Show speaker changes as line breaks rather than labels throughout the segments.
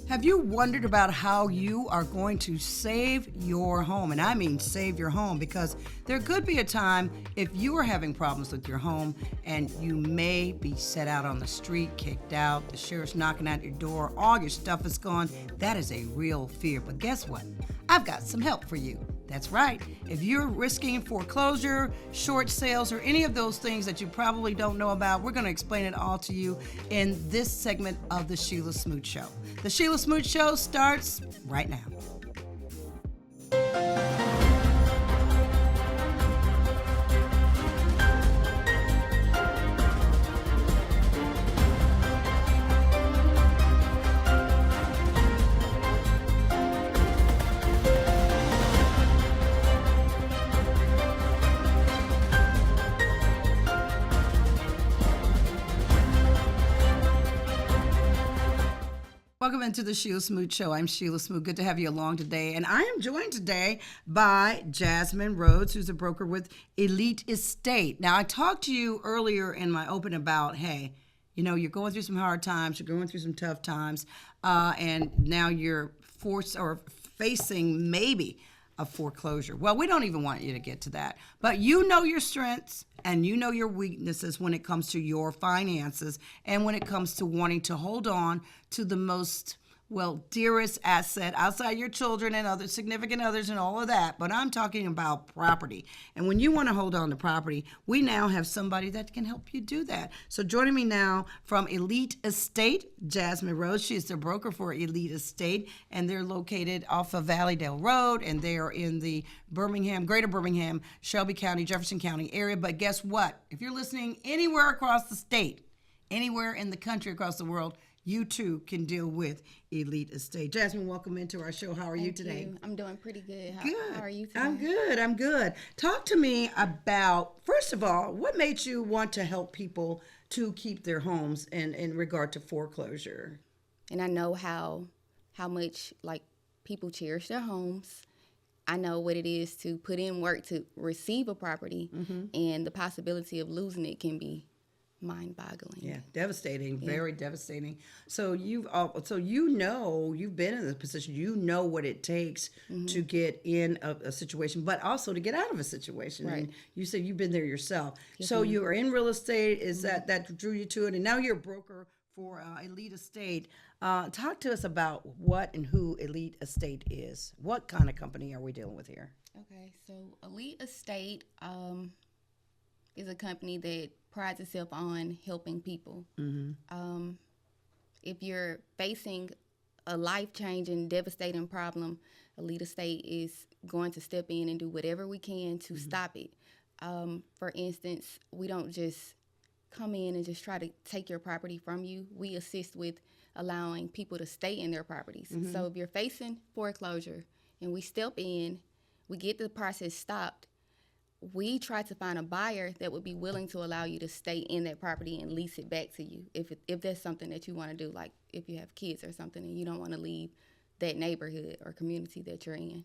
Have you wondered about how you are going to save your home? And I mean save your home, because there could be a time if you are having problems with your home and you may be set out on the street, kicked out, the sheriff's knocking at your door, all your stuff is gone. That is a real fear. But guess what? I've got some help for you. That's right. If you're risking foreclosure, short sales, or any of those things that you probably don't know about, we're going to explain it all to you in this segment of the Sheila Smoot Show. The Sheila Smoot Show starts right now. Welcome into the Sheila Smoot Show. I'm Sheila Smoot. Good to have you along today. And I am joined today by Jasmine Rhodes, who's a broker with Elite Estate. Now, I talked to you earlier in my open about, hey, you know, you're going through some hard times, you're going through some tough times, and now you're forced or facing maybe a foreclosure. Well, we don't even want you to get to that. But you know your strengths and you know your weaknesses when it comes to your finances and when it comes to wanting to hold on to the most, well, dearest asset outside your children and other significant others and all of that. But I'm talking about property. And when you want to hold on to property, we now have somebody that can help you do that. So joining me now from Elite Estate, Jasmine Rhodes. She is the broker for Elite Estate, and they're located off of Valleydale Road, and they are in the greater Birmingham, Shelby County, Jefferson County area. But guess what? If you're listening anywhere across the state, anywhere in the country, across the world, you too can deal with Elite Estate. Jasmine, welcome into our show. How are you today?
You. I'm doing pretty good.
Good.
How are you today?
I'm good. Talk to me about, first of all, what made you want to help people to keep their homes in regard to foreclosure?
And I know how much like people cherish their homes. I know what it is to put in work to receive a property, and the possibility of losing it can be mind-boggling.
Yeah, devastating, very devastating. So you've been in this position. You know what it takes to get in a situation, but also to get out of a situation.
Right.
And you said you've been there yourself.
Yes,
so
ma'am.
you are in real estate. Is that drew you to it? And now you're a broker for Elite Estate. Talk to us about what and who Elite Estate is. What kind of company are we dealing with here?
Okay, so Elite Estate is a company that prides itself on helping people. If you're facing a life-changing, devastating problem, Elite Estate is going to step in and do whatever we can to stop it. For instance, we don't just come in and just try to take your property from you. We assist with allowing people to stay in their properties. So if you're facing foreclosure and we step in, we get the process stopped, we try to find a buyer that would be willing to allow you to stay in that property and lease it back to you if that's something that you want to do, like if you have kids or something and you don't want to leave that neighborhood or community that you're in.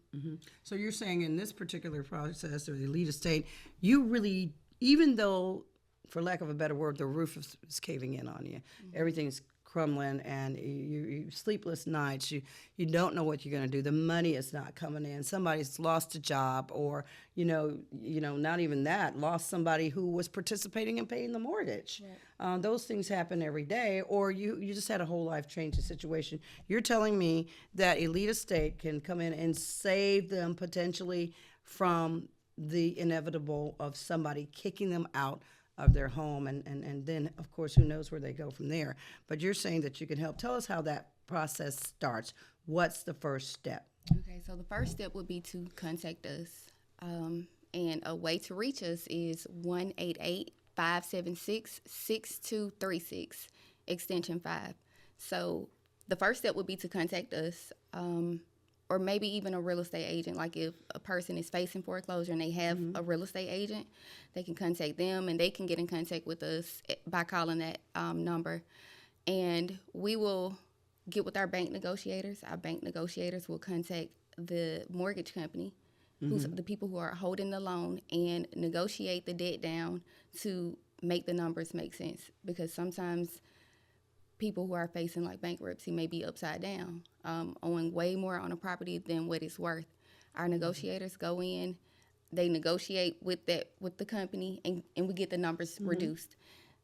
So you're saying in this particular process or the Elite Estate, you really, even though, for lack of a better word, the roof is caving in on you, everything's crumbling, and you sleepless nights, you don't know what you're going to do, the money is not coming in, somebody's lost a job, or not even that, lost somebody who was participating in paying the mortgage. Right. Those things happen every day, or you just had a whole life changing situation. You're telling me that Elite Estate can come in and save them potentially from the inevitable of somebody kicking them out of their home, and then, of course, who knows where they go from there. But you're saying that you can help. Tell us how that process starts. What's the first step?
Okay, so the first step would be to contact us. And a way to reach us is 1-888-576-6236, extension 5. So the first step would be to contact us, or maybe even a real estate agent. Like if a person is facing foreclosure and they have a real estate agent, they can contact them and they can get in contact with us by calling that number. And we will get with our bank negotiators. Our bank negotiators will contact the mortgage company who's the people who are holding the loan, and negotiate the debt down to make the numbers make sense. Because sometimes people who are facing like bankruptcy may be upside down, owing way more on a property than what it's worth. Our negotiators go in, they negotiate with the company, and we get the numbers reduced.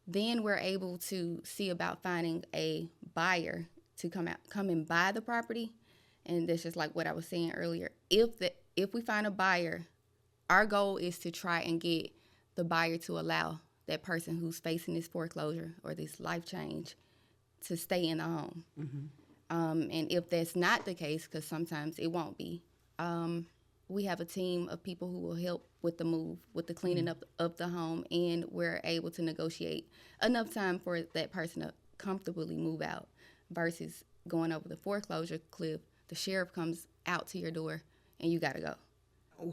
Then we're able to see about finding a buyer to come and buy the property. And that's just like what I was saying earlier. If we find a buyer, our goal is to try and get the buyer to allow that person who's facing this foreclosure or this life change to stay in the home. And if that's not the case, because sometimes it won't be, we have a team of people who will help with the move, with the cleaning up of the home, and we're able to negotiate enough time for that person to comfortably move out versus going over the foreclosure cliff. The sheriff comes out to your door and you got to go.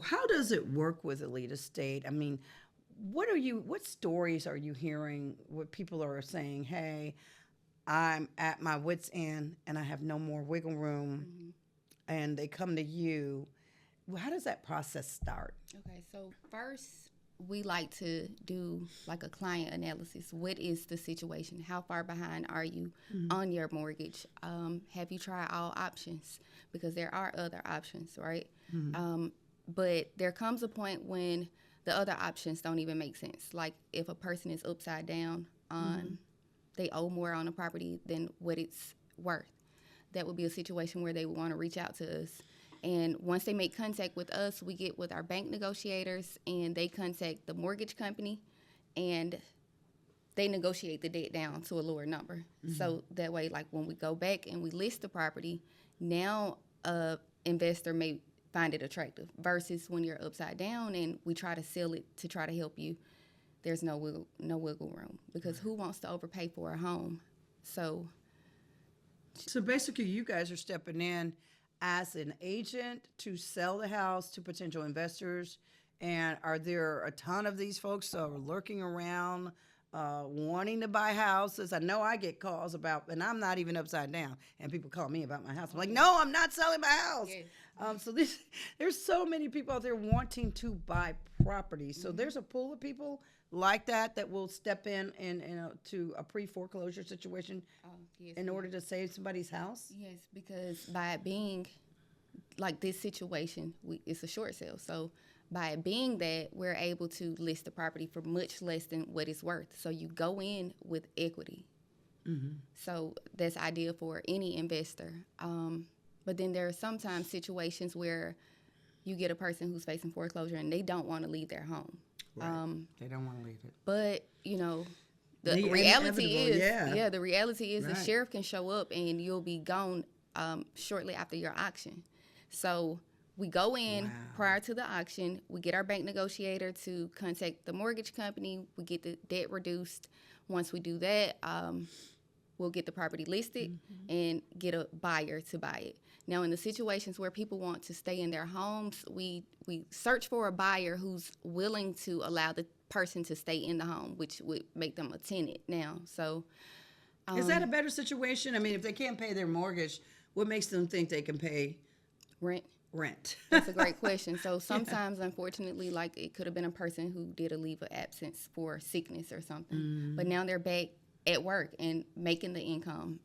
How does it work with Elite Estate? I mean, what stories are you hearing where people are saying, hey, I'm at my wit's end and I have no more wiggle room, and they come to you? How does that process start?
Okay, so first we like to do like a client analysis. What is the situation? How far behind are you on your mortgage? Have you tried all options? Because there are other options, right? But there comes a point when the other options don't even make sense. Like if a person is upside down on, they owe more on a property than what it's worth. That would be a situation where they would want to reach out to us. And once they make contact with us, we get with our bank negotiators, and they contact the mortgage company, and they negotiate the debt down to a lower number. So that way, like when we go back and we list the property, now a investor may find it attractive versus when you're upside down and we try to sell it to try to help you. There's no wiggle room, because who wants to overpay for a home? So
basically, you guys are stepping in as an agent to sell the house to potential investors. And are there a ton of these folks that are lurking around wanting to buy houses? I know I get calls about, and I'm not even upside down, and people call me about my house. I'm like, no, I'm not selling my house. Yes. So there's so many people out there wanting to buy property. So there's a pool of people like that will step in and to a pre-foreclosure situation in order to save somebody's house?
Yes, because by it being like this situation, it's a short sale. So by it being that, we're able to list the property for much less than what it's worth. So you go in with equity. So that's ideal for any investor. But then there are sometimes situations where you get a person who's facing foreclosure and they don't want to leave their home.
Right. They don't want to leave it.
But, the reality is, the reality is
right.
The sheriff can show up and you'll be gone shortly after your auction. So we go in prior to the auction. We get our bank negotiator to contact the mortgage company. We get the debt reduced. Once we do that, we'll get the property listed and get a buyer to buy it. Now, in the situations where people want to stay in their homes, we search for a buyer who's willing to allow the person to stay in the home, which would make them a tenant now. So,
is that a better situation? I mean, if they can't pay their mortgage, what makes them think they can pay rent?
That's a great question. So sometimes, unfortunately, like it could have been a person who did a leave of absence for sickness or something, but now they're back at work and making the income.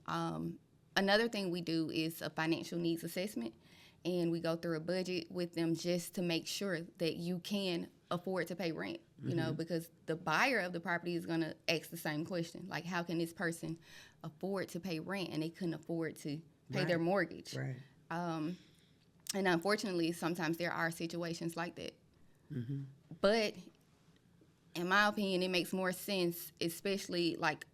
Another thing we do is a financial needs assessment, and we go through a budget with them just to make sure that you can afford to pay rent, because the buyer of the property is going to ask the same question, like how can this person afford to pay rent and they couldn't afford to pay their mortgage? Right. And unfortunately, sometimes there are situations like that. But in my opinion, it makes more sense, especially like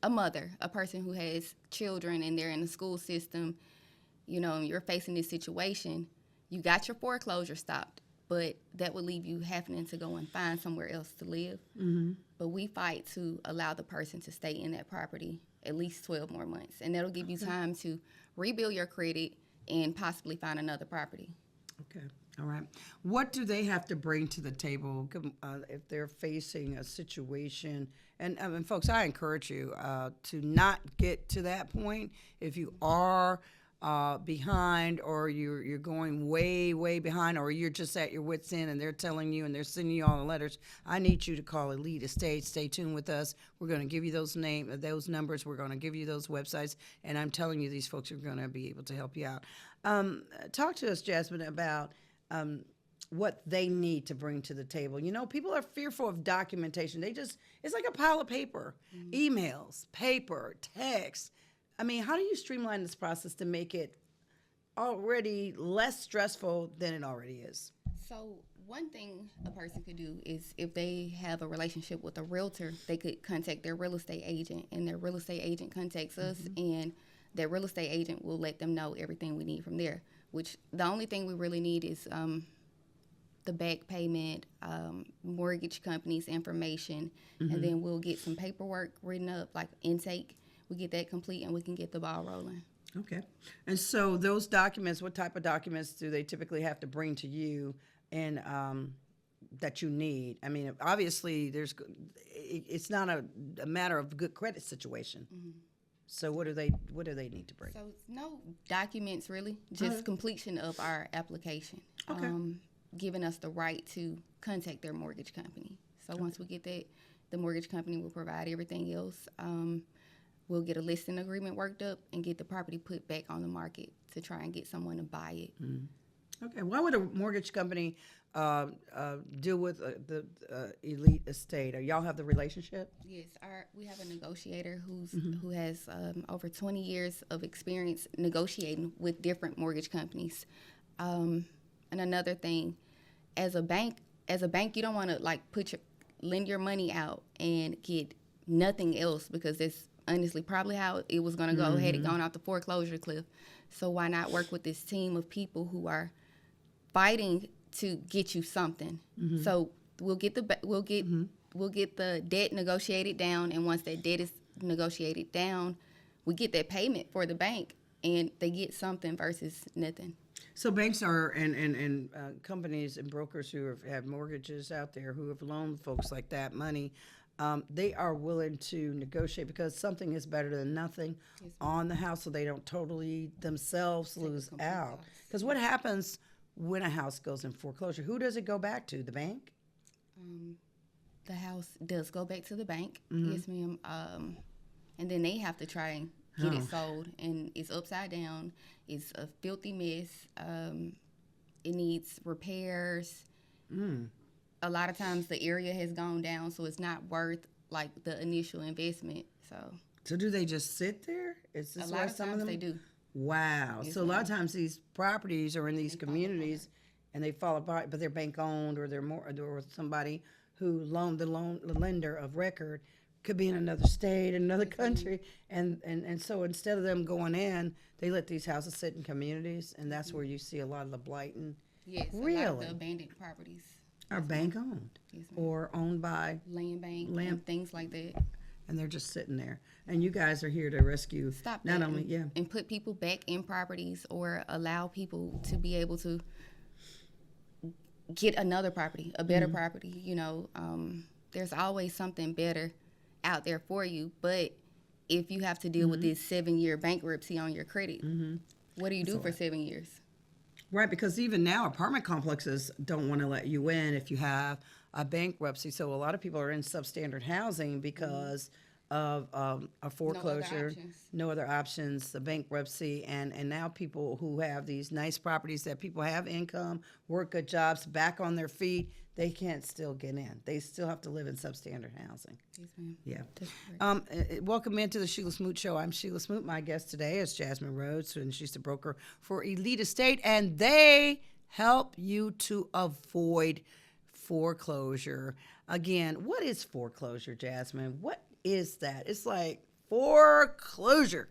a mother, a person who has children and they're in the school system, and you're facing this situation. You got your foreclosure stopped, but that would leave you having to go and find somewhere else to live. But we fight to allow the person to stay in that property at least 12 more months, and that'll give you time to rebuild your credit and possibly find another property.
Okay. All right. What do they have to bring to the table if they're facing a situation? And folks, I encourage you to not get to that point. If you are behind, or you're going way behind, or you're just at your wits end and they're telling you and they're sending you all the letters, I need you to call Elite Estates. Stay tuned with us. We're going to give you those numbers. We're going to give you those websites, and I'm telling you, these folks are going to be able to help you out. Talk to us, Jasmine, about what they need to bring to the table. You know, people are fearful of documentation. It's like a pile of paper, emails, paper, text. I mean, how do you streamline this process to make it already less stressful than it already is?
So one thing a person could do is, if they have a relationship with a realtor, they could contact their real estate agent, and their real estate agent contacts us, and their real estate agent will let them know everything we need from there, which the only thing we really need is the back payment, mortgage company's information, and then we'll get some paperwork written up, like intake. We get that complete, and we can get the ball rolling.
Okay. And so those documents, what type of documents do they typically have to bring to you, and that you need? I mean, obviously, it's not a matter of good credit situation. So what do they need to bring?
So it's no documents really, just completion of our application.
Okay.
Giving us the right to contact their mortgage company. So once we get that, the mortgage company will provide everything else. We'll get a listing agreement worked up and get the property put back on the market to try and get someone to buy it.
Okay. Why would a mortgage company deal with the Elite Estate? Y'all have the relationship?
Yes, we have a negotiator who has over 20 years of experience negotiating with different mortgage companies. And another thing, as a bank, you don't want to like lend your money out and get nothing else, because that's honestly probably how it was going to go had it gone off the foreclosure cliff. So why not work with this team of people who are fighting to get you something? So we'll get the debt negotiated down, and once that debt is negotiated down, we get that payment for the bank, and they get something versus nothing.
So banks are and companies and brokers who have mortgages out there who have loaned folks like that money, they are willing to negotiate, because something is better than nothing on the house, so they don't totally themselves lose out. Because what happens when a house goes in foreclosure? Who does it go back to? The bank?
The house does go back to the bank, yes, ma'am. And then they have to try and get it sold, and it's upside down. It's a filthy mess. It needs repairs. A lot of times the area has gone down, so it's not worth like the initial investment. So
do they just sit there? Is this
a lot of times they do.
Wow.
Yes,
So a lot of times these properties are in these communities and they fall apart, but they're bank owned, or they're or somebody who loaned the lender of record could be in another state, another country, and so instead of them going in, they let these houses sit in communities, and that's where you see a lot of the blighting.
Yes,
really?
A lot of the abandoned properties
are bank owned, or owned by
land bank and things like that.
And they're just sitting there. And you guys are here to rescue
and put people back in properties, or allow people to be able to get another property, a better property. You know, there's always something better out there for you. But if you have to deal with this 7-year bankruptcy on your credit, what do you do for 7 years?
Right, because even now apartment complexes don't want to let you in if you have a bankruptcy. So a lot of people are in substandard housing because of a foreclosure, no other options, the bankruptcy, and now people who have these nice properties that people have income, work good jobs, back on their feet, they can't still get in. They still have to live in substandard housing.
Yes, ma'am.
Yeah. Welcome into the Shelia Smoot Show. I'm Shelia Smoot. My guest today is Jasmine Rhodes, and she's the broker for Elite Estate, and they help you to avoid foreclosure. Again, what is foreclosure, Jasmine? What is that? It's like foreclosure.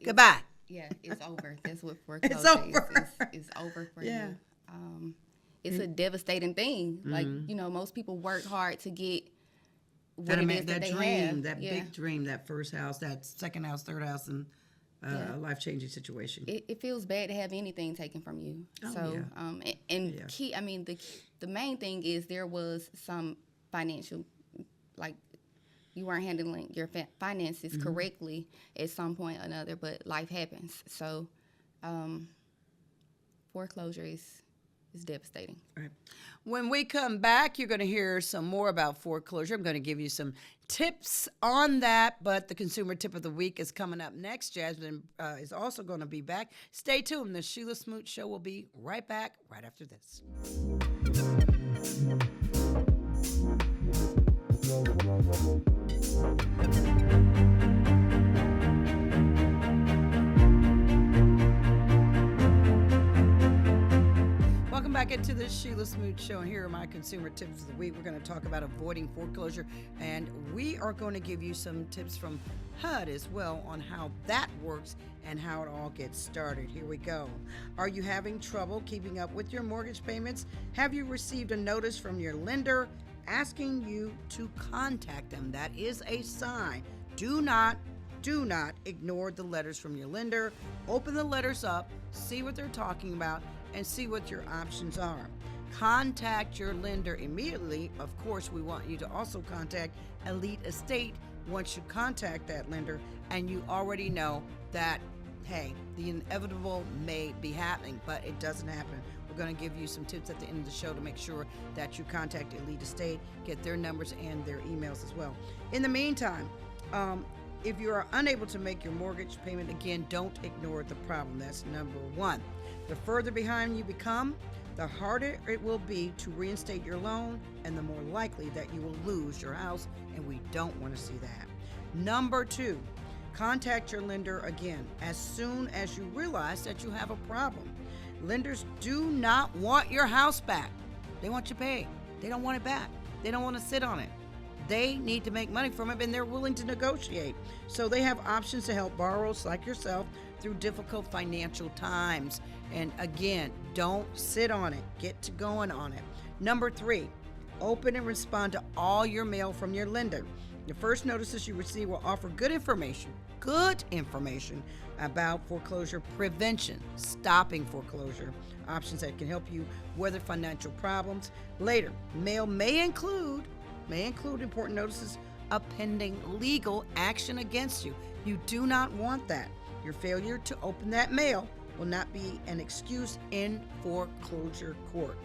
Goodbye.
Yeah, it's over. That's what foreclosure is. It's over for you. It's a devastating thing. Like, most people work hard to get what it is that they have.
That big dream, that first house, that second house, third house, and a life-changing situation.
It feels bad to have anything taken from you. The main thing is there was some financial, like, you weren't handling your finances correctly at some point or another, but life happens. So Foreclosure is devastating.
Right. When we come back, you're going to hear some more about foreclosure. I'm going to give you some tips on that, but the consumer tip of the week is coming up next. Jasmine is also going to be back. Stay tuned. The Sheila Smoot Show will be right back right after this. Welcome back into the Sheila Smoot Show, and here are my consumer tips of the week. We're going to talk about avoiding foreclosure, and we are going to give you some tips from HUD as well on how that works and how it all gets started. Here we go. Are you having trouble keeping up with your mortgage payments? Have you received a notice from your lender asking you to contact them? That is a sign. Do not ignore the letters from your lender. Open the letters up, see what they're talking about, and see what your options are. Contact your lender immediately. Of course, we want you to also contact Elite Estate once you contact that lender and you already know that, hey, the inevitable may be happening, but it doesn't happen. We're going to give you some tips at the end of the show to make sure that you contact Elite Estate, get their numbers and their emails as well. In the meantime, if you are unable to make your mortgage payment, again, don't ignore the problem. That's number one. The further behind you become, the harder it will be to reinstate your loan and the more likely that you will lose your house, and we don't want to see that. Number two, contact your lender again as soon as you realize that you have a problem. Lenders do not want your house back. They want you paid. They don't want it back. They don't want to sit on it. They need to make money from it, and they're willing to negotiate. So they have options to help borrowers like yourself through difficult financial times. And again, don't sit on it. Get to going on it. Number three, open and respond to all your mail from your lender. The first notices you receive will offer good information about foreclosure prevention, stopping foreclosure, options that can help you weather financial problems. Later, mail may include important notices of pending legal action against you. You do not want that. Your failure to open that mail will not be an excuse in foreclosure court.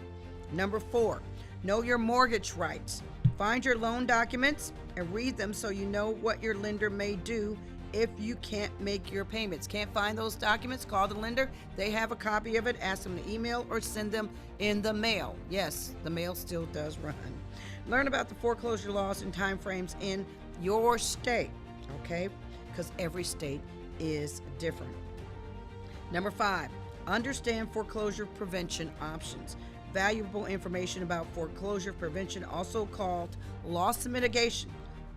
Number four, know your mortgage rights. Find your loan documents and read them so you know what your lender may do if you can't make your payments. Can't find those documents? Call the lender. They have a copy of it. Ask them to email or send them in the mail. Yes, the mail still does run. Learn about the foreclosure laws and timeframes in your state, okay? Because every state is different. Number five, understand foreclosure prevention options. Valuable information about foreclosure prevention, also called loss mitigation.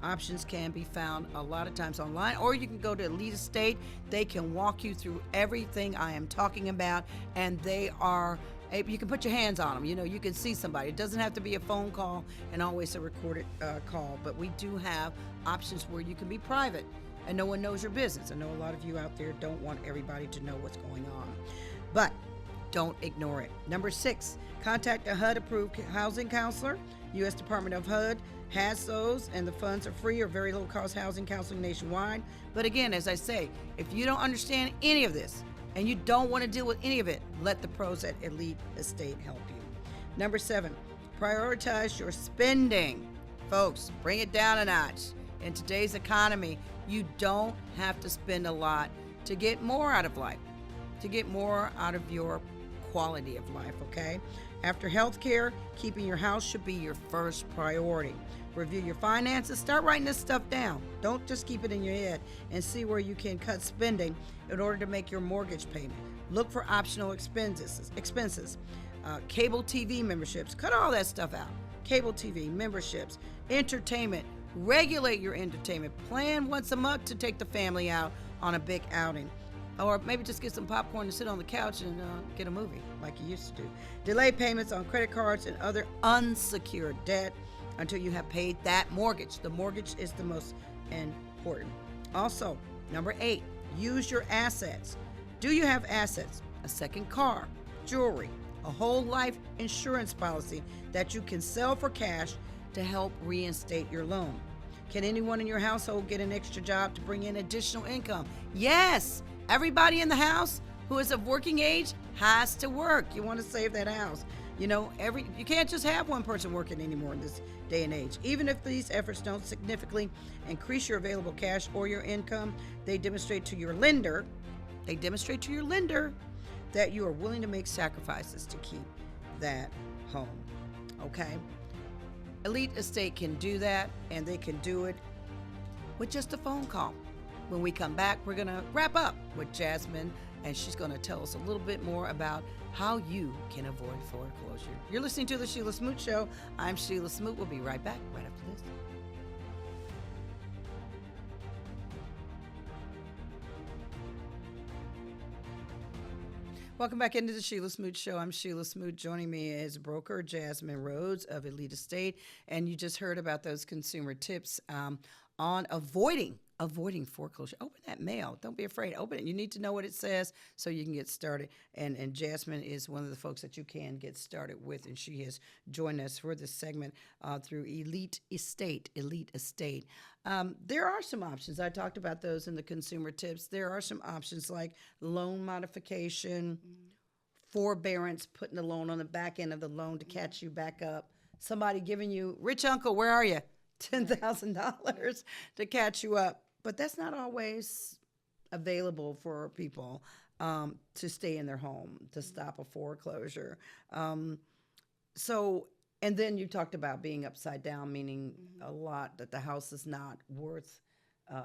Options can be found a lot of times online, or you can go to Elite Estate. They can walk you through everything I am talking about, and you can put your hands on them. You can see somebody. It doesn't have to be a phone call and always a recorded call, but we do have options where you can be private and no one knows your business. I know a lot of you out there don't want everybody to know what's going on, but don't ignore it. Number six, contact a HUD-approved housing counselor. U.S. Department of HUD has those, and the funds are free or very low-cost housing counseling nationwide. But again, as I say, if you don't understand any of this and you don't want to deal with any of it, let the pros at Elite Estate help you. Number seven, prioritize your spending. Folks, bring it down a notch. In today's economy, you don't have to spend a lot to get more out of life, to get more out of your quality of life, okay? After health care, keeping your house should be your first priority. Review your finances. Start writing this stuff down. Don't just keep it in your head, and see where you can cut spending in order to make your mortgage payment. Look for optional expenses. Cable TV memberships. Cut all that stuff out. Cable TV memberships. Entertainment. Regulate your entertainment. Plan once a month to take the family out on a big outing. Or maybe just get some popcorn and sit on the couch and get a movie like you used to do. Delay payments on credit cards and other unsecured debt until you have paid that mortgage. The mortgage is the most important. Also, number 8, use your assets. Do you have assets? A second car, jewelry, a whole life insurance policy that you can sell for cash to help reinstate your loan. Can anyone in your household get an extra job to bring in additional income? Yes! Everybody in the house, who is of working age has to work. You want to save that house. You know, you can't just have one person working anymore in this day and age. Even if these efforts don't significantly increase your available cash or your income, they demonstrate to your lender that you are willing to make sacrifices to keep that home. Okay? Elite Estate can do that, and they can do it with just a phone call. When we come back, we're going to wrap up with Jasmine, and she's going to tell us a little bit more about how you can avoid foreclosure. You're listening to The Sheila Smoot Show. I'm Sheila Smoot. We'll be right back right after this. Welcome back into the Sheila Smoot Show. I'm Sheila Smoot. Joining me is broker Jasmine Rhodes of Elite Estate. And you just heard about those consumer tips on avoiding foreclosure. Open that mail. Don't be afraid. Open it. You need to know what it says so you can get started. And Jasmine is one of the folks that you can get started with, and she has joined us for this segment through Elite Estate. There are some options. I talked about those in the consumer tips. There are some options like loan modification, forbearance, putting the loan on the back end of the loan to catch you back up. Somebody giving you, rich uncle, where are you? $10,000 to catch you up. But that's not always available for people to stay in their home, to stop a foreclosure. And then you talked about being upside down, meaning a lot that the house is not worth,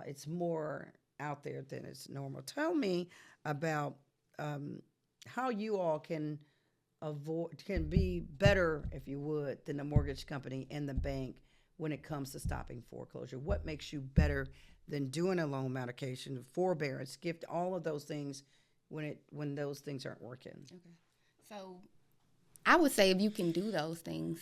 it's more out there than it's normal. Tell me about how you all can be better, if you would, than the mortgage company and the bank when it comes to stopping foreclosure. What makes you better than doing a loan modification, forbearance, gift, all of those things when those things aren't working?
Okay. So I would say if you can do those things,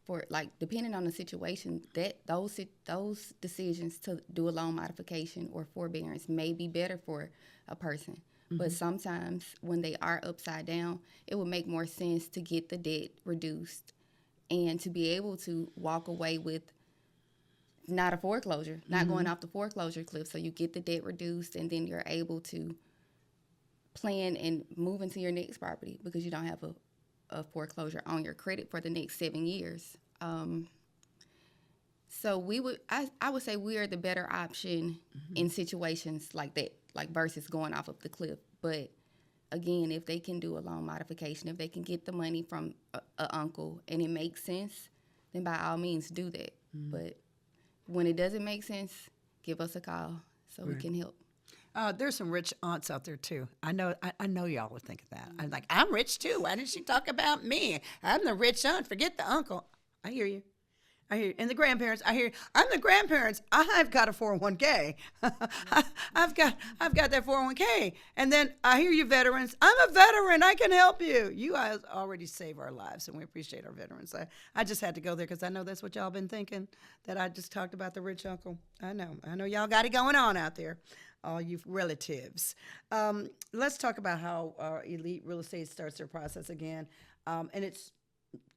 for like depending on the situation, that those decisions to do a loan modification or forbearance may be better for a person. But sometimes when they are upside down, it would make more sense to get the debt reduced and to be able to walk away with not a foreclosure, not going off the foreclosure cliff. So you get the debt reduced, and then you're able to plan and move into your next property because you don't have a foreclosure on your credit for the next 7 years. So I would say we are the better option in situations like that, like versus going off of the cliff. But again, if they can do a loan modification, if they can get the money from a uncle and it makes sense, then by all means do that. But when it doesn't make sense, give us a call so we can help.
There's some rich aunts out there too. I know y'all would think of that. I'm like, I'm rich too. Why didn't she talk about me? I'm the rich aunt. Forget the uncle. I hear you. And the grandparents, I hear, I'm the grandparents. I've got a 401k. I've got that 401k. And then I hear you veterans. I'm a veteran. I can help you. You guys already save our lives, and we appreciate our veterans. I just had to go there because I know that's what y'all been thinking, that I just talked about the rich uncle. I know y'all got it going on out there, all you relatives. Let's talk about how Elite Real Estate starts their process again. And it's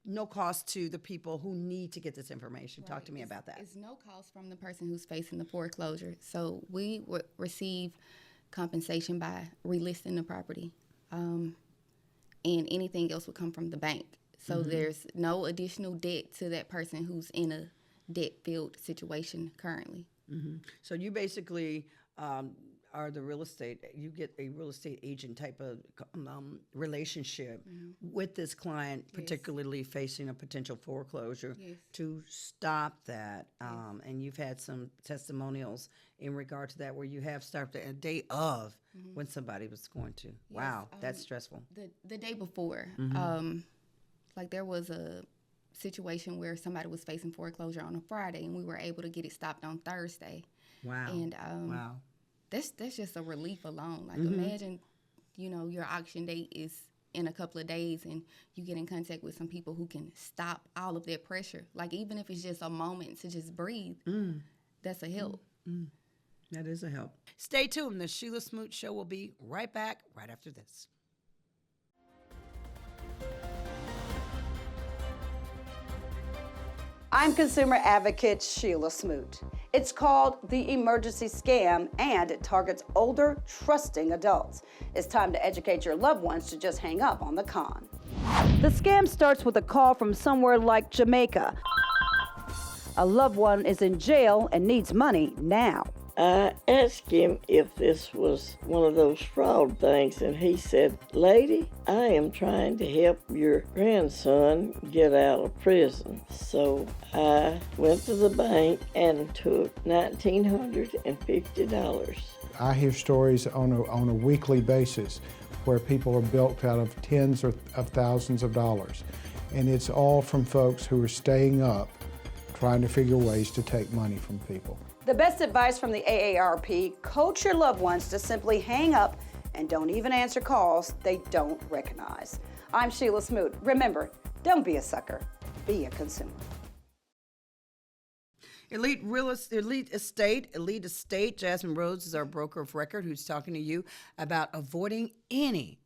no cost to the people who need to get this information. Right. Talk to me about that.
It's no cost from the person who's facing the foreclosure. So we receive compensation by relisting the property, and anything else would come from the bank. So there's no additional debt to that person who's in a debt-filled situation currently.
So you basically are the real estate, you get a real estate agent type of relationship with this client, particularly facing a potential foreclosure, to stop that. And you've had some testimonials in regard to that where you have started a day of when somebody was going to. Wow, that's stressful.
The day before, like there was a situation where somebody was facing foreclosure on a Friday, and we were able to get it stopped on Thursday.
Wow.
And that's just a relief alone. Like imagine, your auction date is in a couple of days, and you get in contact with some people who can stop all of that pressure. Like even if it's just a moment to just breathe, that's a help.
That is a help. Stay tuned. The Sheila Smoot Show will be right back right after this. I'm consumer advocate Sheila Smoot. It's called the emergency scam, and it targets older, trusting adults. It's time to educate your loved ones to just hang up on the con. The scam starts with a call from somewhere like Jamaica. A loved one is in jail and needs money now.
I asked him if this was one of those fraud things, and he said, "Lady, I am trying to help your grandson get out of prison." So I went to the bank and took $1,950.
I hear stories on a weekly basis where people are bilked out of tens of thousands of dollars. And it's all from folks who are staying up, trying to figure ways to take money from people.
The best advice from the AARP: coach your loved ones to simply hang up and don't even answer calls they don't recognize. I'm Sheila Smoot. Remember, don't be a sucker, be a consumer. Elite Estate. Jasmine Rhodes is our broker of record who's talking to you about avoiding any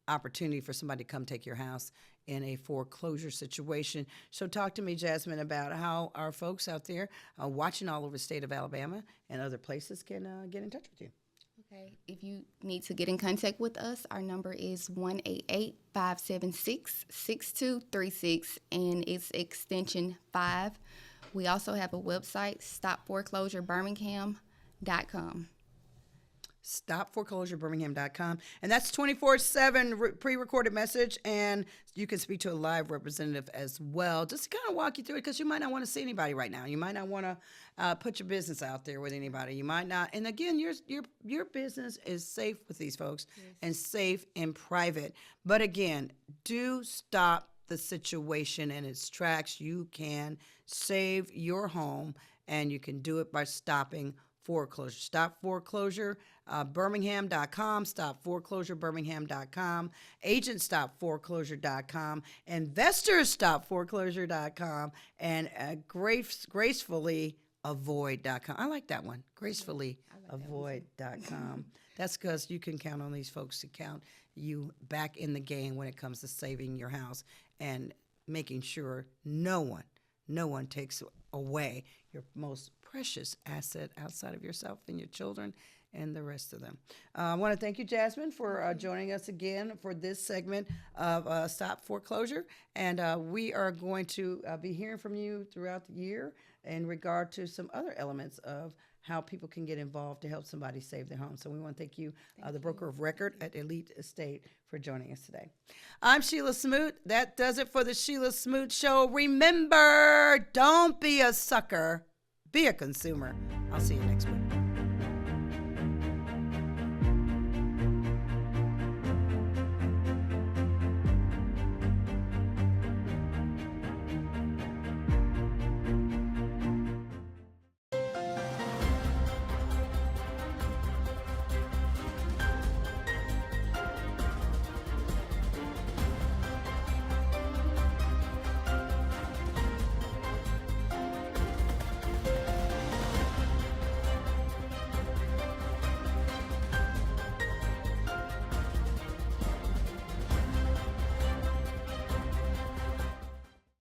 opportunity for somebody to come take your house in a foreclosure situation. So talk to me, Jasmine, about how our folks out there watching all over the state of Alabama and other places can get in touch with you.
Okay. If you need to get in contact with us, our number is 1-888-576-6236, and it's extension 5. We also have a website, stopforeclosurebirmingham.com.
stopforeclosurebirmingham.com, and that's 24/7 pre-recorded message, and you can speak to a live representative as well, just to kind of walk you through it, because you might not want to see anybody right now. You might not want to put your business out there with anybody. You might not, and again, your business is safe with these folks. Yes. And safe in private. But again, do stop the situation in its tracks. You can save your home, and you can do it by stopping foreclosure. Stop foreclosure. Birmingham.com, stopforeclosurebirmingham.com, agentstopforeclosure.com, investorsstopforeclosure.com, and gracefully avoid.com. I like that one, gracefully avoid.com. That's because you can count on these folks to count you back in the game when it comes to saving your house and making sure no one takes away your most precious asset outside of yourself and your children and the rest of them. I want to thank you, Jasmine, for joining us again for this segment of Stop Foreclosure. And we are going to be hearing from you throughout the year in regard to some other elements of how people can get involved to help somebody save their home. So we want to thank you, the broker of record at Elite Estate, for joining us today. I'm Sheila Smoot. That does it for the Sheila Smoot Show. Remember, don't be a sucker, be a consumer. I'll see you next week.